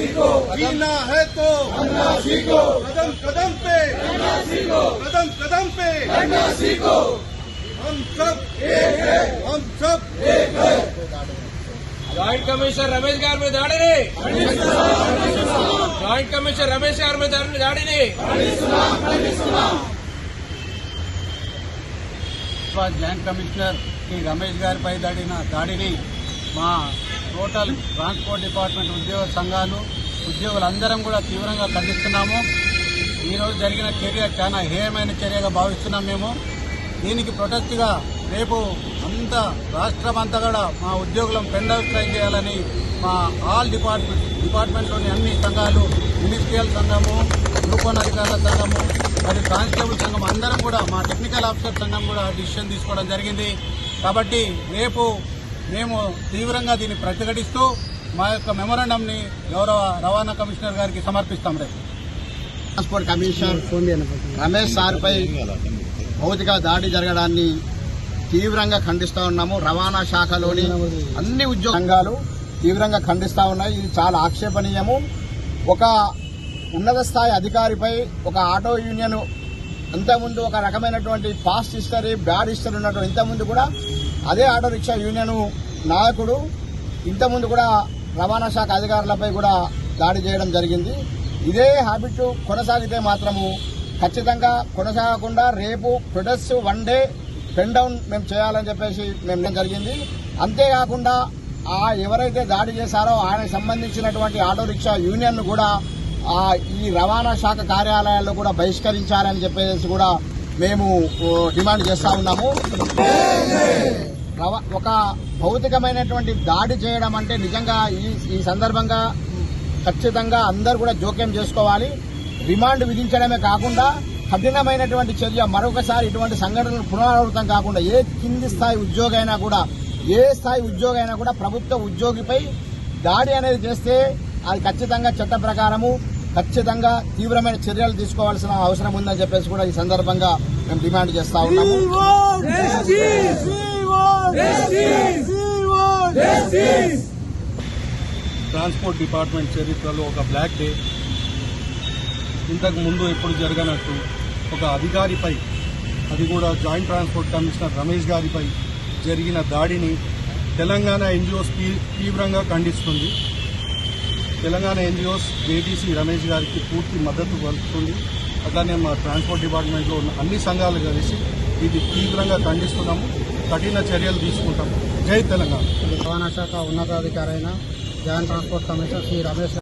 जीना है तो कदम कदम पे हम सब एक है జాయింట్ కమిషనర్ రమేష్ గారి మీద దాడిని జాయింట్ కమిషనర్ రమేష్ గారి మీద దాడిని జాయింట్ కమిషనర్ శ్రీ రమేష్ గారిపై దాడిని మా టోటల్ ట్రాన్స్పోర్ట్ డిపార్ట్మెంట్ ఉద్యోగ సంఘాలు ఉద్యోగులందరం కూడా తీవ్రంగా ఖండిస్తున్నాము. ఈరోజు జరిగిన చర్య చాలా హేయమైన చర్యగా భావిస్తున్నాం. మేము దీనికి ప్రొటెస్ట్గా రేపు రాష్ట్రమంతా కూడా మా ఉద్యోగులను పెండ్ అవుట్ స్ట్రైక్ చేయాలని మా ఆల్ డిపార్ట్మెంట్లోని అన్ని సంఘాలు, మినిస్ట్రియల్ సంఘము, గ్రూప్ 1 అధికారుల సంఘము మరియు కానిస్టేబుల్ సంఘం అందరం కూడా మా టెక్నికల్ ఆఫీసర్ సంఘం కూడా డిసిషన్ తీసుకోవడం జరిగింది. కాబట్టి రేపు మేము తీవ్రంగా దీన్ని ప్రతిఘటిస్తూ మా యొక్క మెమోరాండంని గౌరవ రవాణా కమిషనర్ గారికి సమర్పిస్తాం. రేపు ట్రాన్స్పోర్ట్ కమిషనర్ రమేష్ సార్పై భౌతిక దాడి జరగడాన్ని తీవ్రంగా ఖండిస్తూ ఉన్నాము. రవాణా శాఖలోని అన్ని ఉద్యోగ సంఘాలు తీవ్రంగా ఖండిస్తూ ఉన్నాయి. ఇది చాలా ఆక్షేపణీయము. ఒక ఉన్నత స్థాయి అధికారిపై ఒక ఆటో యూనియన్ ఇంతకుముందు ఒక రకమైనటువంటి పాస్ట్ హిస్టరీ, బ్యాడ్ హిస్టరీ ఉన్నట్టు ఇంతకుముందు కూడా అదే ఆటో రిక్షా యూనియన్ నాయకుడు ఇంతకుముందు కూడా రవాణా శాఖ అధికారులపై కూడా దాడి చేయడం జరిగింది. ఇదే హ్యాబిట్ కొనసాగితే మాత్రము ఖచ్చితంగా కొనసాగకుండా రేపు ప్రొటెస్ట్ 1 డే పెన్ డౌన్ మేము చేయాలని చెప్పేసి మేము జరిగింది. అంతేకాకుండా ఎవరైతే దాడి చేశారో ఆయనకు సంబంధించినటువంటి ఆటో రిక్షా యూనియన్ కూడా ఈ రవాణా శాఖ కార్యాలయాల్లో కూడా బహిష్కరించాలని చెప్పేసి కూడా మేము డిమాండ్ చేస్తా ఉన్నాము. ఒక భౌతికమైనటువంటి దాడి చేయడం అంటే నిజంగా ఈ సందర్భంగా ఖచ్చితంగా అందరూ కూడా జోక్యం చేసుకోవాలి. రిమాండ్ విధించడమే కాకుండా కఠినమైనటువంటి చర్య, మరొకసారి ఇటువంటి సంఘటనలు పునరావృతం కాకుండా ఏ కింది స్థాయి ఉద్యోగైనా కూడా, ఏ స్థాయి ఉద్యోగైనా కూడా ప్రభుత్వ ఉద్యోగిపై దాడి అనేది చేస్తే అది ఖచ్చితంగా చట్ట ప్రకారము ఖచ్చితంగా తీవ్రమైన చర్యలు తీసుకోవాల్సిన అవసరం ఉందని చెప్పేసి కూడా ఈ సందర్భంగా మేము డిమాండ్ చేస్తా ఉన్నాము. ట్రాన్స్పోర్ట్ డిపార్ట్మెంట్ చరిత్రలో ఒక బ్లాక్ డే. ఇంతకు ముందు ఎప్పుడు జరగనట్టు ఒక అధికారిపై, అది కూడా జాయింట్ ట్రాన్స్పోర్ట్ కమిషనర్ రమేష్ గారిపై జరిగిన దాడిని తెలంగాణ ఎన్జిఓస్ తీవ్రంగా ఖండిస్తుంది. తెలంగాణ ఎన్జిఓస్ జేటీసీ రమేష్ గారికి పూర్తి మద్దతు పలుకుతుంది. అట్లానే మా ట్రాన్స్పోర్ట్ డిపార్ట్మెంట్లో ఉన్న అన్ని సంఘాలు కలిసి ఇది తీవ్రంగా ఖండిస్తున్నాము. కఠిన చర్యలు తీసుకుంటాము. జై తెలంగాణ. రవాణా శాఖ ఉన్నతాధికారి అయిన joint transport commissioner Shri Ramesh